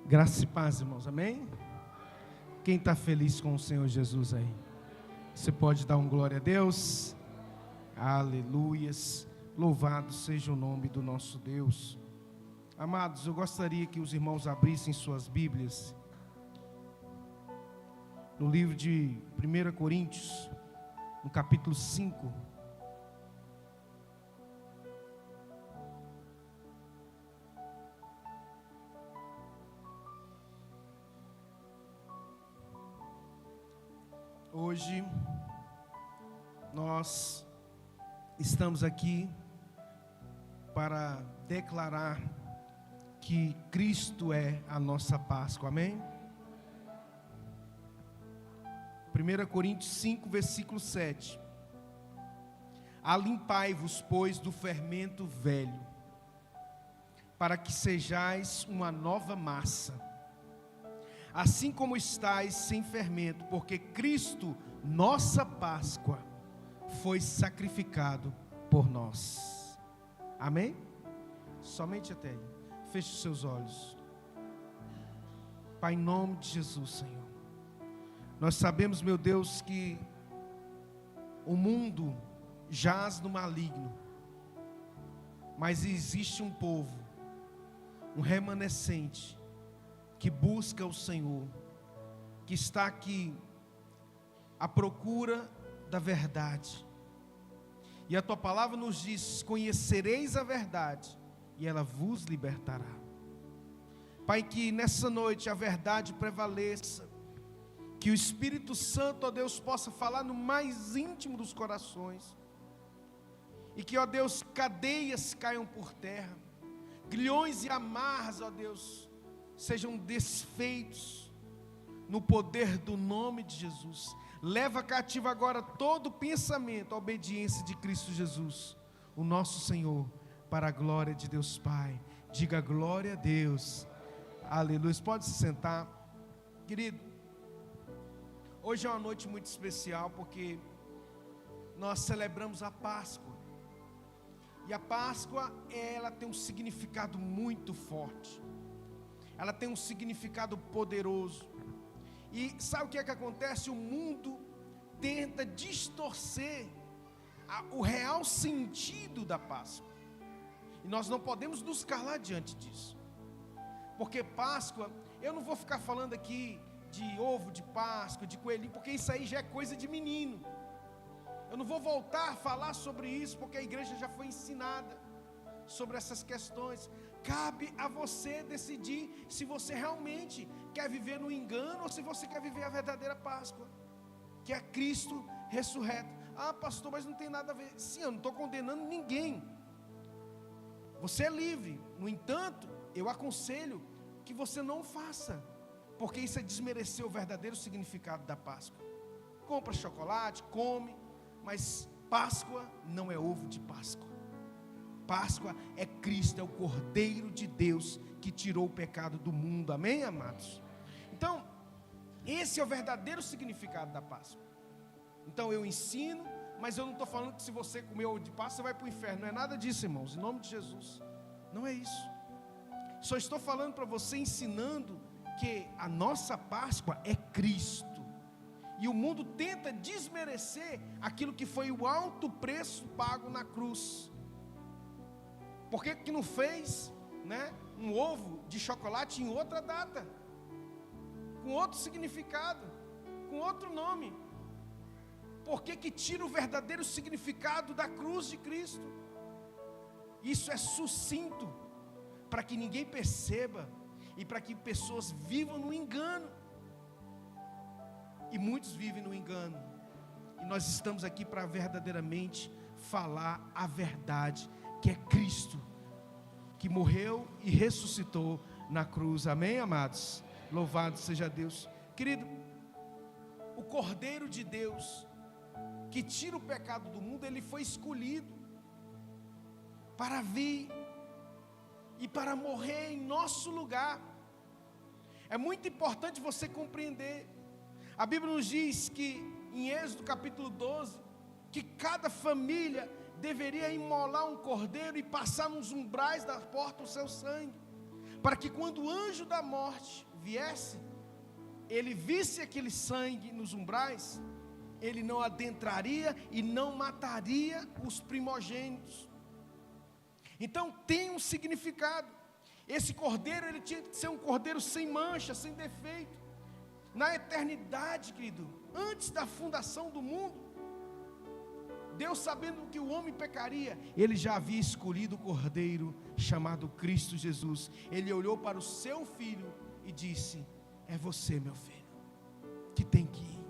Graça e paz, irmãos, amém? Quem está feliz com o Senhor Jesus aí? Você pode dar um glória a Deus? Aleluias, louvado seja o nome do nosso Deus. Amados, eu gostaria que os irmãos abrissem suas Bíblias no livro de 1 Coríntios, no capítulo 5. Hoje nós estamos aqui para declarar que Cristo é a nossa Páscoa, amém? 1 Coríntios 5, versículo 7. Alimpai-vos, pois, do fermento velho, para que sejais uma nova massa, assim como estáis sem fermento, porque Cristo, nossa Páscoa, foi sacrificado por nós. Amém? Somente até aí. Feche os seus olhos. Pai, em nome de Jesus, Senhor, nós sabemos, meu Deus, que o mundo jaz no maligno, mas existe um povo, um remanescente, que busca o Senhor, que está aqui à procura da verdade. E a tua palavra nos diz: conhecereis a verdade, e ela vos libertará. Pai, que nessa noite a verdade prevaleça, que o Espírito Santo, ó Deus, possa falar no mais íntimo dos corações, e que, ó Deus, cadeias caiam por terra, grilhões e amarras, ó Deus, sejam desfeitos no poder do nome de Jesus. Leva cativo agora todo pensamento à obediência de Cristo Jesus, o nosso Senhor, para a glória de Deus Pai. Diga glória a Deus. Aleluia. Pode se sentar. Querido, hoje é uma noite muito especial, porque nós celebramos a Páscoa. E a Páscoa, ela tem um significado muito forte. Ela tem um significado poderoso. E sabe o que é que acontece? O mundo tenta distorcer o real sentido da Páscoa. E nós não podemos nos calar diante disso. Porque Páscoa, eu não vou ficar falando aqui de ovo de Páscoa, de coelhinho, porque isso aí já é coisa de menino. Eu não vou voltar a falar sobre isso, porque a igreja já foi ensinada sobre essas questões. Cabe a você decidir se você realmente quer viver no engano ou se você quer viver a verdadeira Páscoa, que é Cristo ressurreto. Ah, pastor, mas não tem nada a ver. Sim, eu não estou condenando ninguém. Você é livre. No entanto, eu aconselho que você não faça, porque isso é desmerecer o verdadeiro significado da Páscoa. Compra chocolate, come, mas Páscoa não é ovo de Páscoa. Páscoa é Cristo, é o Cordeiro de Deus que tirou o pecado do mundo, amém, amados? Então, esse é o verdadeiro significado da Páscoa. Então eu ensino, mas eu não estou falando que se você comer ovo de Páscoa você vai para o inferno, não é nada disso, irmãos, em nome de Jesus, não é isso. Só estou falando para você, ensinando que a nossa Páscoa é Cristo, e o mundo tenta desmerecer aquilo que foi o alto preço pago na cruz. Por que não fez, né, um ovo de chocolate em outra data, com outro significado, com outro nome? Por que tira o verdadeiro significado da cruz de Cristo? Isso é sucinto, para que ninguém perceba e para que pessoas vivam no engano. E muitos vivem no engano, e nós estamos aqui para verdadeiramente falar a verdade, que é Cristo, que morreu e ressuscitou na cruz, amém, amados? Louvado seja Deus. Querido, o Cordeiro de Deus, que tira o pecado do mundo, ele foi escolhido para vir e para morrer em nosso lugar. É muito importante você compreender. A Bíblia nos diz que em Êxodo capítulo 12, que cada família deveria imolar um cordeiro e passar nos umbrais da porta o seu sangue, para que quando o anjo da morte viesse, ele visse aquele sangue nos umbrais, ele não adentraria e não mataria os primogênitos. Então tem um significado. Esse cordeiro, ele tinha que ser um cordeiro sem mancha, sem defeito. Na eternidade, querido, antes da fundação do mundo, Deus, sabendo que o homem pecaria, Ele já havia escolhido o cordeiro chamado Cristo Jesus. Ele olhou para o seu filho e disse: é você, meu filho, que tem que ir.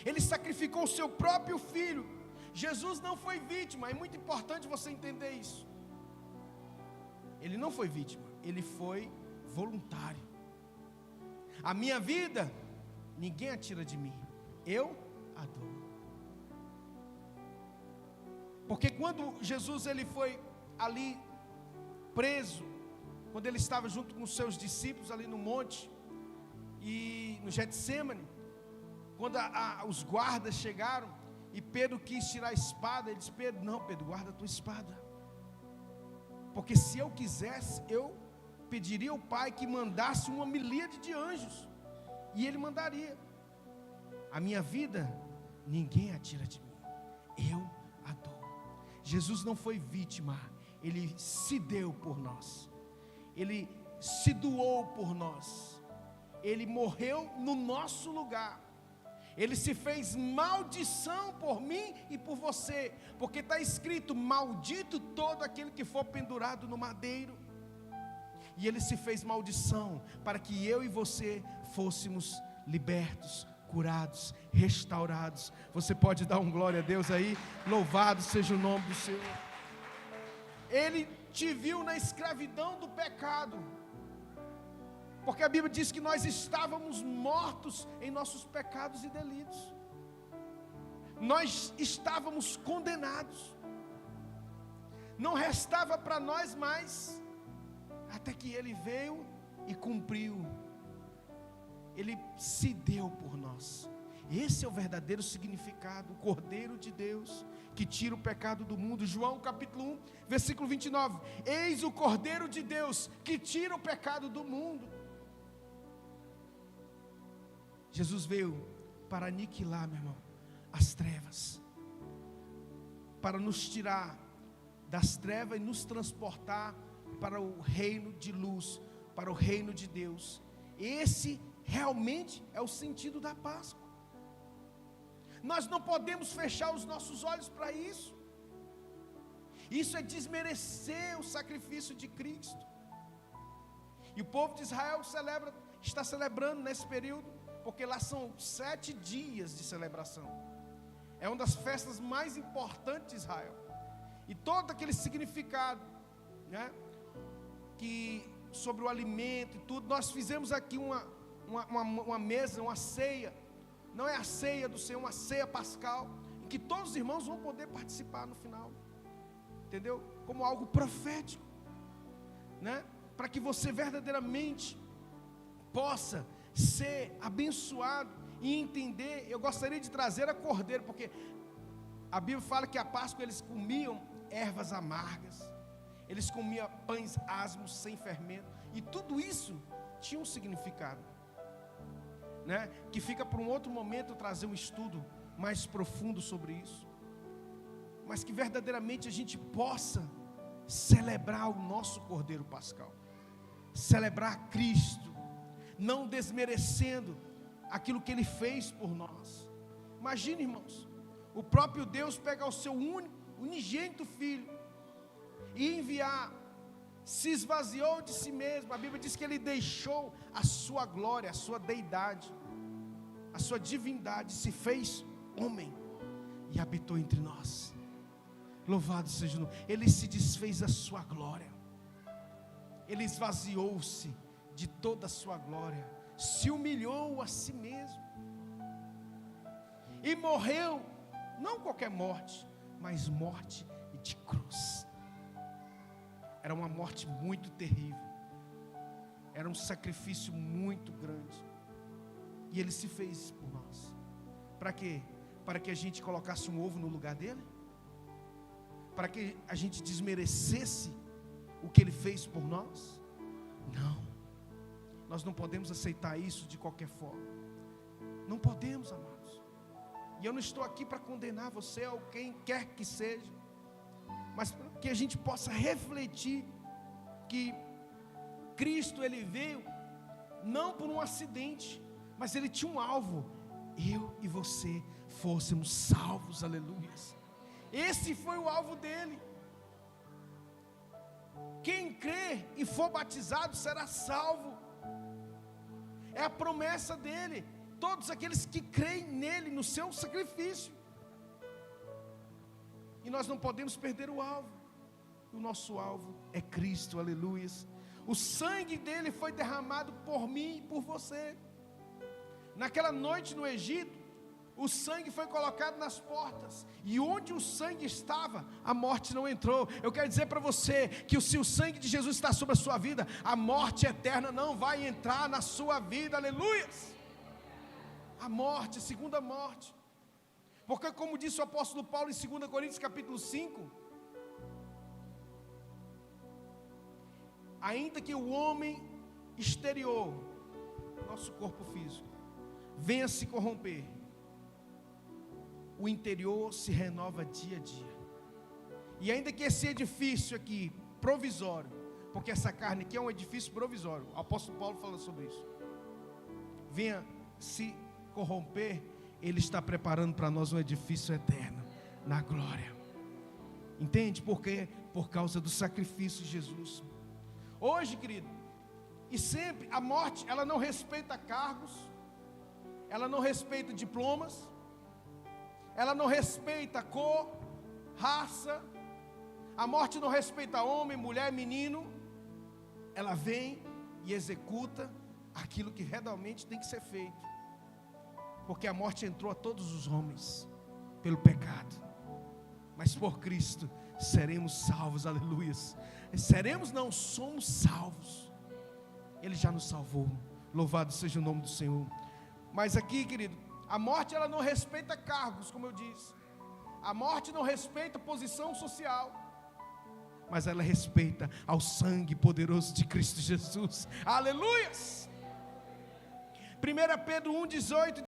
Ele sacrificou o seu próprio filho. Jesus não foi vítima. É muito importante você entender isso. Ele não foi vítima, ele foi voluntário. A minha vida, ninguém a tira de mim, eu a dou. Porque quando Jesus ele foi ali preso, quando ele estava junto com os seus discípulos ali no monte, e no Getsêmani, quando os guardas chegaram, e Pedro quis tirar a espada, ele disse: Pedro, não, Pedro, guarda a tua espada, porque se eu quisesse, eu pediria ao Pai que mandasse uma milíade de anjos, e Ele mandaria. A minha vida, ninguém a tira de mim, eu a dou. Jesus não foi vítima, Ele se deu por nós, Ele se doou por nós, Ele morreu no nosso lugar, Ele se fez maldição por mim e por você, porque está escrito: maldito todo aquele que for pendurado no madeiro. E Ele se fez maldição para que eu e você fôssemos libertos, curados, restaurados. Você pode dar um glória a Deus aí? Louvado seja o nome do Senhor. Ele te viu na escravidão do pecado, porque a Bíblia diz que nós estávamos mortos em nossos pecados e delitos. Nós estávamos condenados. Não restava para nós mais, até que Ele veio e cumpriu. Ele se deu por nós. Esse é o verdadeiro significado, o Cordeiro de Deus, que tira o pecado do mundo. João capítulo 1, versículo 29. Eis o Cordeiro de Deus, que tira o pecado do mundo. Jesus veio para aniquilar, meu irmão, as trevas, para nos tirar das trevas e nos transportar para o reino de luz, para o reino de Deus. Esse realmente é o sentido da Páscoa. Nós não podemos fechar os nossos olhos para isso. Isso é desmerecer o sacrifício de Cristo. E o povo de Israel está celebrando nesse período, porque lá são 7 dias de celebração. É uma das festas mais importantes de Israel. E todo aquele significado, né, que sobre o alimento e tudo, nós fizemos aqui uma mesa, uma ceia. Não é a ceia do Senhor, uma ceia pascal, em que todos os irmãos vão poder participar no final, entendeu? Como algo profético, né? Para que você verdadeiramente possa ser abençoado e entender. Eu gostaria de trazer a cordeiro, porque a Bíblia fala que a Páscoa eles comiam ervas amargas, eles comiam pães asmos sem fermento, e tudo isso tinha um significado, né? Que fica para um outro momento trazer um estudo mais profundo sobre isso, mas que verdadeiramente a gente possa celebrar o nosso Cordeiro Pascal, celebrar Cristo, não desmerecendo aquilo que Ele fez por nós. Imagine, irmãos, o próprio Deus pegar o seu unigênito Filho e enviar, se esvaziou de si mesmo. A Bíblia diz que Ele deixou a sua glória, a sua deidade, a sua divindade, se fez homem e habitou entre nós. Louvado seja o nome. Ele se desfez a sua glória, Ele esvaziou-se de toda a sua glória, se humilhou a si mesmo e morreu, não qualquer morte, mas morte de cruz. Era uma morte muito terrível, era um sacrifício muito grande, e Ele se fez por nós. Para quê? Para que a gente colocasse um ovo no lugar dele? Para que a gente desmerecesse o que Ele fez por nós? Não, nós não podemos aceitar isso de qualquer forma. Não podemos, amados. E eu não estou aqui para condenar você ou quem quer que seja, mas que a gente possa refletir que Cristo, Ele veio não por um acidente, mas Ele tinha um alvo: eu e você fôssemos salvos, aleluias. Esse foi o alvo dele. Quem crer e for batizado será salvo. É a promessa dele. Todos aqueles que creem nele, no seu sacrifício. E nós não podemos perder o alvo. O nosso alvo é Cristo, aleluias. O sangue dele foi derramado por mim e por você. Naquela noite no Egito, o sangue foi colocado nas portas, e onde o sangue estava, a morte não entrou. Eu quero dizer para você que se o sangue de Jesus está sobre a sua vida, a morte eterna não vai entrar na sua vida, aleluias. A morte, a segunda morte, porque como disse o apóstolo Paulo em 2 Coríntios capítulo 5, ainda que o homem exterior, nosso corpo físico, venha se corromper, o interior se renova dia a dia. E ainda que esse edifício aqui, provisório, porque essa carne aqui é um edifício provisório, o apóstolo Paulo fala sobre isso, venha se corromper, ele está preparando para nós um edifício eterno, na glória. Entende? Por quê? Por causa do sacrifício de Jesus. Hoje, querido, e sempre, a morte, ela não respeita cargos, ela não respeita diplomas, ela não respeita cor, raça, a morte não respeita homem, mulher, menino. Ela vem e executa aquilo que realmente tem que ser feito, porque a morte entrou a todos os homens, pelo pecado, mas por Cristo seremos salvos, aleluias. Seremos não, somos salvos, Ele já nos salvou, louvado seja o nome do Senhor. Mas aqui, querido, a morte ela não respeita cargos, como eu disse. A morte não respeita posição social, mas ela respeita ao sangue poderoso de Cristo Jesus. Aleluias! 1 Pedro 1,18